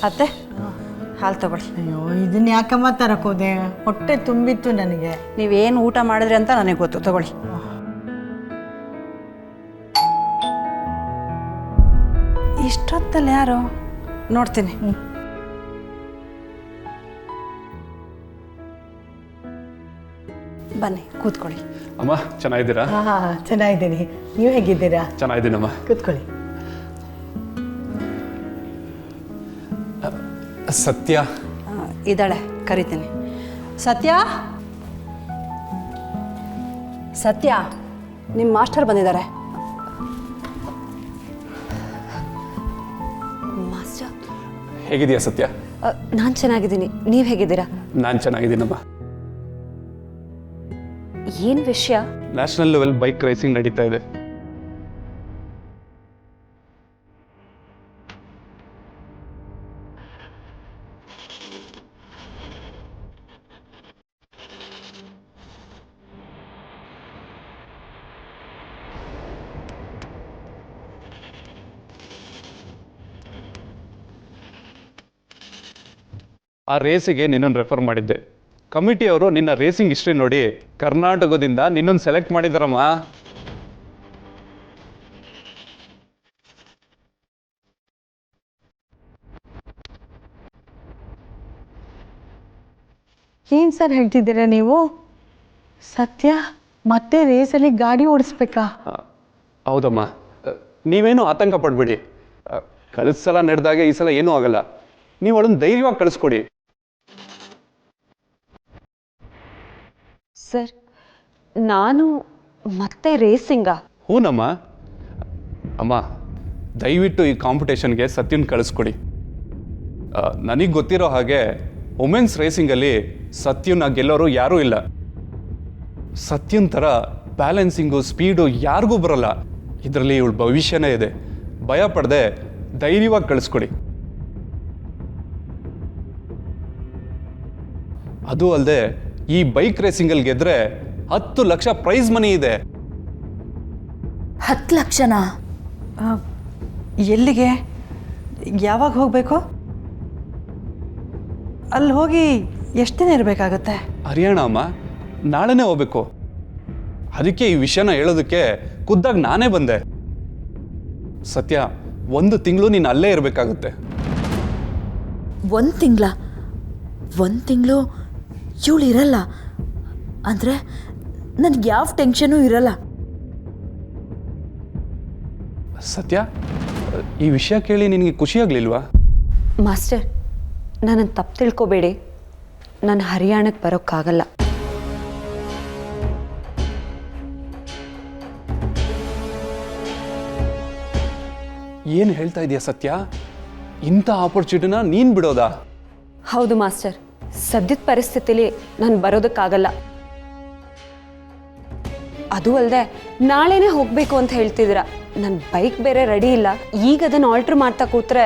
ಅತ್ತೆ ಹಾಲು ತಗೊಳ್ಳಿ. ಅಯ್ಯೋ ಇದನ್ನ ಯಾಕಮ್ಮ ತರಕೋದೆ, ಹೊಟ್ಟೆ ತುಂಬಿತ್ತು ನನಗೆ. ನೀವೇನು ಊಟ ಮಾಡಿದ್ರಿ ಅಂತ ನನಗೆ ಗೊತ್ತು, ತಗೊಳ್ಳಿ. ಇಷ್ಟೊತ್ತಲ್ಲಿ ಯಾರು ನೋಡ್ತೀನಿ. ಬನ್ನಿ ಕೂತ್ಕೊಳ್ಳಿ. ಅಮ್ಮ ಚೆನ್ನಾಗಿದ್ದೀರಾ? ಹಾಂ ಚೆನ್ನಾಗಿದ್ದೀನಿ, ನೀವು ಹೇಗಿದ್ದೀರಾ? ಚೆನ್ನಾಗಿದ್ದೀನಮ್ಮ. ಕೂತ್ಕೊಳ್ಳಿ. ಸತ್ಯ ಇದ್ದಾಳೆ, ಕರಿತೀನಿ. ಸತ್ಯ, ಸತ್ಯ, ನಿಮ್ಮ ಮಾಸ್ಟರ್ ಬಂದಿದ್ದಾರೆ. ಮಾಸ್ಟರ್, ಹೇಗಿದೆಯಾ ಸತ್ಯ? ನಾನು ಚೆನ್ನಾಗಿದ್ದೀನಿ, ನೀವು ಹೇಗಿದ್ದೀರಾ? ನಾನು ಚೆನ್ನಾಗಿದ್ದೀನಮ್ಮ. ಏನು ವಿಷಯ? ನ್ಯಾಷನಲ್ ಲೆವೆಲ್ ಬೈಕ್ ರೇಸಿಂಗ್ ನಡೀತಾ ಇದೆ. ಆ ರೇಸಿಗೆ ನಿನ್ನನ್ನು ರೆಫರ್ ಮಾಡಿದ್ದೆ. ಕಮಿಟಿಯವರು ನಿನ್ನ ರೇಸಿಂಗ್ ಹಿಸ್ಟ್ರಿ ನೋಡಿ ಕರ್ನಾಟಕದಿಂದ ನಿನ್ನನ್ನು ಸೆಲೆಕ್ಟ್ ಮಾಡಿದಾರಮ್ಮ. ಏನು ಸರ್ ಹೇಳ್ತಿದ್ದೀರಾ ನೀವು? ಸತ್ಯ ಮತ್ತೆ ರೇಸಲ್ಲಿ ಗಾಡಿ ಓಡಿಸ್ಬೇಕಾ? ಹೌದಮ್ಮ, ನೀವೇನು ಆತಂಕ ಪಡ್ಬೇಡಿ. ಕಳೆದ ಸಲ ನಡೆದಾಗೆ ಈ ಸಲ ಏನೂ ಆಗಲ್ಲ. ನೀವು ಅವಳನ್ನು ಧೈರ್ಯವಾಗಿ ಕಳಿಸ್ಕೊಡಿ. ಸರ್, ನಾನು ಮತ್ತೆ ರೇಸಿಂಗಾ? ಹೂನಮ್ಮ. ಅಮ್ಮ, ದಯವಿಟ್ಟು ಈ ಕಾಂಪಿಟೇಷನ್ಗೆ ಸತ್ಯನ್ ಕಳಿಸ್ಕೊಡಿ. ನನಗೆ ಗೊತ್ತಿರೋ ಹಾಗೆ ವುಮೆನ್ಸ್ ರೇಸಿಂಗಲ್ಲಿ ಸತ್ಯನ ಗೆಲ್ಲೋರು ಯಾರೂ ಇಲ್ಲ. ಸತ್ಯನ್ ಥರ ಬ್ಯಾಲೆನ್ಸಿಂಗು ಸ್ಪೀಡು ಯಾರಿಗೂ ಬರೋಲ್ಲ. ಇದರಲ್ಲಿ ಇವಳ ಭವಿಷ್ಯನೇ ಇದೆ. ಭಯ ಪಡದೆ ಧೈರ್ಯವಾಗಿ ಕಳಿಸ್ಕೊಡಿ. ಅದು ಅಲ್ಲದೆ ಈ ಬೈಕ್ ರೇಸಿಂಗಲ್ಲಿ ಗೆದ್ರೆ 10 ಲಕ್ಷ ಪ್ರೈಸ್ ಮನಿ ಇದೆ. 10 ಲಕ್ಷನಾ? ಎಲ್ಲಿಗೆ, ಯಾವಾಗ ಹೋಗಬೇಕು? ಅಲ್ಲಿ ಹೋಗಿ ಎಷ್ಟು ದಿನ ಇರಬೇಕಾಗತ್ತೆ? ಹರಿಯಾಣ ಅಮ್ಮ, ನಾಳೆನೇ ಹೋಗ್ಬೇಕು. ಅದಕ್ಕೆ ಈ ವಿಷಯನ ಹೇಳೋದಕ್ಕೆ ಖುದ್ದಾಗಿ ನಾನೇ ಬಂದೆ. ಸತ್ಯ, 1 ತಿಂಗಳು ನೀನು ಅಲ್ಲೇ ಇರಬೇಕಾಗುತ್ತೆ. 1 ತಿಂಗಳ? 1 ತಿಂಗಳು ಇವಳು ಇರಲ್ಲ ಅಂದರೆ ನನಗೆ ಯಾವ ಟೆನ್ಷನೂ ಇರಲ್ಲ. ಸತ್ಯ, ಈ ವಿಷಯ ಕೇಳಿ ನಿನಗೆ ಖುಷಿಯಾಗಲಿಲ್ವಾ? ಮಾಸ್ಟರ್, ನನ್ನನ್ನು ತಪ್ಪು ತಿಳ್ಕೊಬೇಡಿ. ನಾನು ಹರಿಯಾಣಕ್ಕೆ ಬರೋಕ್ಕಾಗಲ್ಲ. ಏನು ಹೇಳ್ತಾ ಇದೆಯಾ ಸತ್ಯ? ಇಂಥ ಆಪರ್ಚುನಿಟಿನ ನೀನು ಬಿಡೋದಾ? ಹೌದು ಮಾಸ್ಟರ್, ಸದ್ಯದ ಪರಿಸ್ಥಿತಿಲಿ ನಾನು ಬರೋದಕ್ಕಾಗಲ್ಲ. ಅದು ಅಲ್ಲದೆ ನಾಳೆನೇ ಹೋಗಬೇಕು ಅಂತ ಹೇಳ್ತಿದ್ದೀರಾ. ನನ್ನ ಬೈಕ್ ಬೇರೆ ರೆಡಿ ಇಲ್ಲ. ಈಗ ಅದನ್ನು ಆಲ್ಟ್ರ್ ಮಾಡ್ತಾ ಕೂತ್ರೆ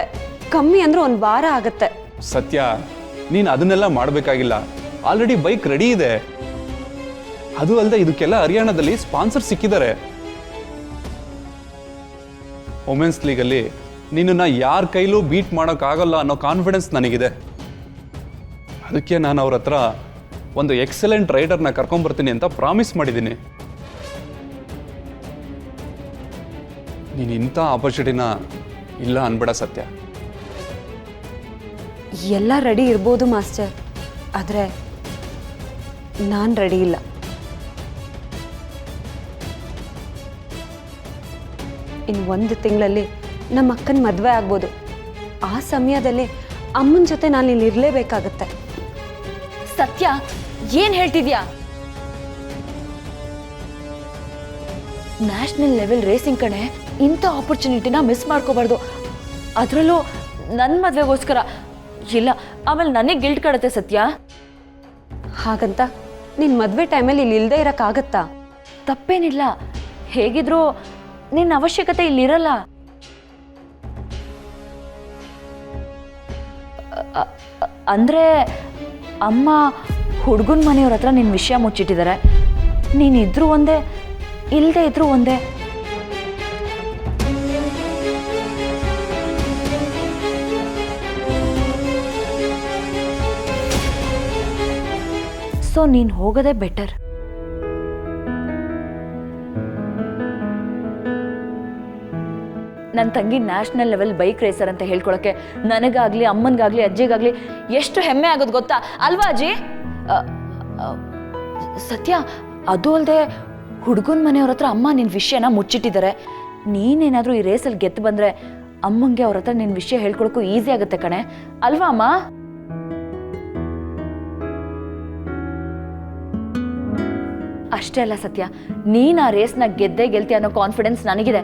ಕಮ್ಮಿ ಅಂದ್ರೆ 1 ವಾರ ಆಗುತ್ತೆ. ಸತ್ಯ, ನೀನು ಅದನ್ನೆಲ್ಲ ಮಾಡಬೇಕಾಗಿಲ್ಲ. ಆಲ್ರೆಡಿ ಬೈಕ್ ರೆಡಿ ಇದೆ. ಅದು ಅಲ್ಲದೆ ಇದಕ್ಕೆಲ್ಲ ಹರಿಯಾಣದಲ್ಲಿ ಸ್ಪಾನ್ಸರ್ ಸಿಕ್ಕಿದ್ದಾರೆ. ವುಮೆನ್ಸ್ ಲೀಗಲ್ಲಿ ನಿನ್ನನ್ನು ಯಾರ ಕೈಲೂ ಬೀಟ್ ಮಾಡೋಕ್ಕಾಗಲ್ಲ ಅನ್ನೋ ಕಾನ್ಫಿಡೆನ್ಸ್ ನನಗಿದೆ. ಅದಕ್ಕೆ ನಾನು ಅವ್ರ ಹತ್ರ ಒಂದು ಎಕ್ಸಲೆಂಟ್ ರೈಡರ್ನ ಕರ್ಕೊಂಬರ್ತೀನಿ ಅಂತ ಪ್ರಾಮಿಸ್ ಮಾಡಿದ್ದೀನಿ. ನೀನು ಇಂಥ ಆಪರ್ಚುನಿಟಿನ ಇಲ್ಲ ಅನ್ಬೇಡ ಸತ್ಯ. ಎಲ್ಲ ರೆಡಿ ಇರ್ಬೋದು ಮಾಸ್ಟರ್, ಆದರೆ ನಾನು ರೆಡಿ ಇಲ್ಲ. ಇನ್ನು 1 ತಿಂಗಳಲ್ಲಿ ನಮ್ಮ ಅಕ್ಕನ ಮದುವೆ ಆಗ್ಬೋದು. ಆ ಸಮಯದಲ್ಲಿ ಅಮ್ಮನ ಜೊತೆ ನಾನು ಇಲ್ಲಿ ಇರಲೇಬೇಕಾಗತ್ತೆ. ಸತ್ಯ, ಏನು ಹೇಳ್ತಿದ್ಯಾ? ನ್ಯಾಷನಲ್ ಲೆವೆಲ್ ರೇಸಿಂಗ್ ಕಡೆ ಇಂಥ ಆಪರ್ಚುನಿಟಿನ ಮಿಸ್ ಮಾಡ್ಕೋಬಾರ್ದು. ಅದರಲ್ಲೂ ನನ್ನ ಮದುವೆಗೋಸ್ಕರ. ಇಲ್ಲ, ಆಮೇಲೆ ನನಗೆ ಗಿಲ್ಟ್ ಕಾಡುತ್ತೆ ಸತ್ಯ. ಹಾಗಂತ ನಿನ್ನ ಮದುವೆ ಟೈಮಲ್ಲಿ ಇಲ್ಲಿ ಇಲ್ಲದೆ ಇರೋಕ್ಕಾಗತ್ತಾ? ತಪ್ಪೇನಿಲ್ಲ, ಹೇಗಿದ್ರೂ ನಿನ್ನ ಅವಶ್ಯಕತೆ ಇಲ್ಲಿರಲ್ಲ. ಅಂದರೆ ಅಮ್ಮ ಹುಡುಗನ ಮನೆಯವ್ರ ಹತ್ರ ನಿನ್ನ ವಿಷಯ ಮುಚ್ಚಿಟ್ಟಿದ್ದಾರೆ. ನೀನಿದ್ರೂ ಒಂದೇ, ಇಲ್ಲದೆ ಇದ್ರೂ ಒಂದೇ. ಸೊ ನೀನು ಹೋಗೋದೇ ಬೆಟರ್. ನನ್ನ ತಂಗಿ ನ್ಯಾಷನಲ್ ಲೆವೆಲ್ ಬೈಕ್ ರೇಸರ್ ಅಂತ ಹೇಳ್ಕೊಳಕ್ಕೆ ನನಗಾಗ್ಲಿ ಅಮ್ಮನಿಗಾಗ್ಲಿ ಅಜ್ಜಿಗಾಗ್ಲಿ ಎಷ್ಟು ಹೆಮ್ಮೆ ಆಗೋದು ಗೊತ್ತಾ ಅಲ್ವಾ ಅಜ್ಜಿ? ಸತ್ಯ, ಅದು ಅಲ್ಲದೆ ಹುಡುಗನ ಮನೆಯವ್ರ ಹತ್ರ ಅಮ್ಮ ನಿನ್ನ ವಿಷಯನ ಮುಚ್ಚಿಟ್ಟಿದ್ದಾರೆ. ನೀನೇನಾದರೂ ಈ ರೇಸಲ್ಲಿ ಗೆದ್ದು ಬಂದರೆ ಅಮ್ಮಂಗೆ ಅವ್ರ ಹತ್ರ ನಿನ್ನ ವಿಷಯ ಹೇಳ್ಕೊಳಕ್ಕೂ ಈಸಿ ಆಗುತ್ತೆ ಕಣೆ, ಅಲ್ವಾ ಅಮ್ಮ? ಅಷ್ಟೇ ಅಲ್ಲ ಸತ್ಯ, ನೀನು ಆ ರೇಸ್ನ ಗೆದ್ದೇ ಗೆಲ್ತಿ ಅನ್ನೋ ಕಾನ್ಫಿಡೆನ್ಸ್ ನನಗಿದೆ.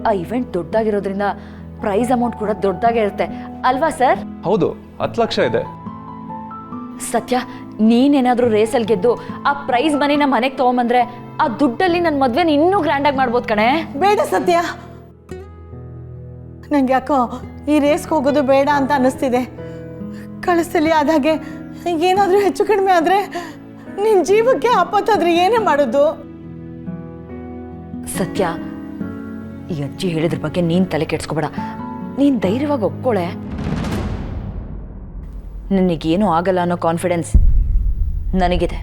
ಆ ಇವೆಂಟ್ ದೊಡ್ಡದಾಗಿರೋದ್ರಿಂದ ಪ್ರೈಸ್ ಅಮೌಂಟ್ ಕೂಡ ದೊಡ್ಡದಾಗೇ ಇರುತ್ತೆ, ಅಲ್ವಾ ಸರ್? ಹೌದು, 10 ಲಕ್ಷ ಇದೆ. ಸತ್ಯ, ನೀನೇನಾದರೂ ರೇಸಲ್ಲಿ ಗೆದ್ದು ಆ ಪ್ರೈಸ್ ಮನಿನ ಮನೆಗೆ ತೊಗೊಂಬಂದ್ರೆ ಆ ದುಡ್ಡಲ್ಲಿ ನನ್ನ ಮದುವೆನ ಇನ್ನೂ ಗ್ರ್ಯಾಂಡಾಗಿ ಮಾಡ್ಬೋದು ಕಣೆ. ಬೇಡ ಸತ್ಯ, ನಂಗೆ ಯಾಕೋ ಈ ರೇಸ್ಗೆ ಹೋಗೋದು ಬೇಡ ಅಂತ ಅನ್ನಿಸ್ತಿದೆ. ಕಳಿಸಲಿ ಆದಾಗೆ ಏನಾದರೂ ಹೆಚ್ಚು ಕಡಿಮೆ ಆದರೆ ನಿನ್ನ ಜೀವಕ್ಕೆ ಆಪತ್ತಾದ್ರೆ ಏನೇ ಮಾಡೋದು? ಸತ್ಯ, ಈ ಅಜ್ಜಿ ಹೇಳಿದ್ರ ಬಗ್ಗೆ ನೀನು ತಲೆ ಕೆಡ್ಸ್ಕೊಬೇಡ. ನೀನು ಧೈರ್ಯವಾಗಿ ಒಪ್ಕೊಳ್ಳೆ. ನನಗೇನೂ ಆಗಲ್ಲ ಅನ್ನೋ ಕಾನ್ಫಿಡೆನ್ಸ್ ನನಗಿದೆ.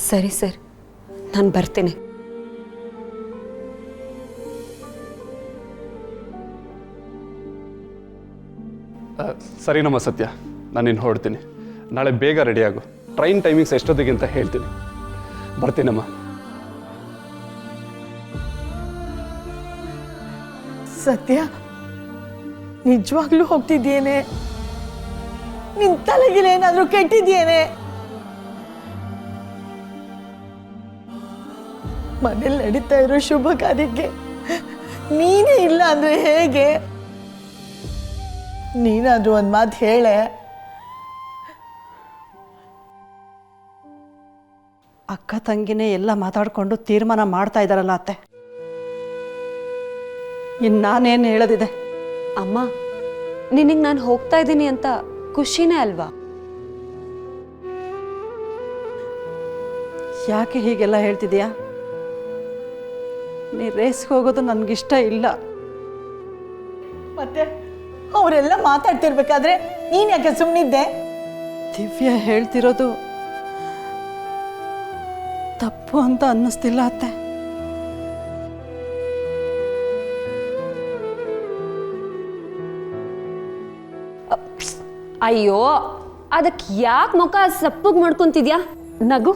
ಸರಿ ಸರ್, ನಾನು ಬರ್ತೀನಿ. ಸರಿನಮ್ಮ ಸತ್ಯ, ನಾನು ಇನ್ನು ಹೊರಡ್ತೀನಿ. ನಾಳೆ ಬೇಗ ರೆಡಿಯಾಗು. ಟ್ರೈನ್ ಟೈಮಿಂಗ್ಸ್ ಎಷ್ಟೊತ್ತಿಗೆ ಅಂತ ಹೇಳ್ತೀನಿ. ಬರ್ತೀನಮ್ಮ. ಸತ್ಯ, ನಿಜವಾಗ್ಲೂ ಹೋಗ್ತಿದ್ದೇನೆ? ನಿನ್ ತಲೆಗಿಲ್ಲ ಏನಾದರೂ ಕೆಟ್ಟಿದ್ದೇನೆ? ಮನೇಲಿ ನಡೀತಾ ಇರೋ ಶುಭ ಕಾರ್ಯಕ್ಕೆ ನೀನೇ ಇಲ್ಲ ಅಂದ್ರೆ ಹೇಗೆ? ನೀನಾದ್ರೂ ಒಂದು ಮಾತು ಹೇಳೆ. ಅಕ್ಕ ತಂಗಿನೇ ಎಲ್ಲ ಮಾತಾಡಿಕೊಂಡು ತೀರ್ಮಾನ ಮಾಡ್ತಾ ಇದ್ದಾರಲ್ಲ ಅತ್ತೆ. ಇನ್ನು ನಾನೇನು ಹೇಳೋದಿದೆ? ಅಮ್ಮ, ನಿನಗೆ ನಾನು ಹೋಗ್ತಾ ಇದ್ದೀನಿ ಅಂತ ಖುಷಿನೇ ಅಲ್ವಾ? ಯಾಕೆ ಹೀಗೆಲ್ಲ ಹೇಳ್ತಿದ್ಯಾ? ನೀ ರೇಸ್ಗೆ ಹೋಗೋದು ನನಗಿಷ್ಟ ಇಲ್ಲ. ಮತ್ತೆ ಅವರೆಲ್ಲ ಮಾತಾಡ್ತಿರ್ಬೇಕಾದ್ರೆ ನೀನ್ ಯಾಕೆ ಸುಮ್ಮನಿದ್ದೆ? ದಿವ್ಯ ಹೇಳ್ತಿರೋದು ತಪ್ಪು ಅಂತ ಅನ್ನಿಸ್ತಿಲ್ಲ ಅತ್ತೆ. ಅಯ್ಯೋ, ಅದಕ್ಕೆ ಯಾಕೆ ಮುಖ ಸಪ್ಪಗೆ ಮಾಡ್ಕೊಂತಿದ್ಯಾ? ನಗು.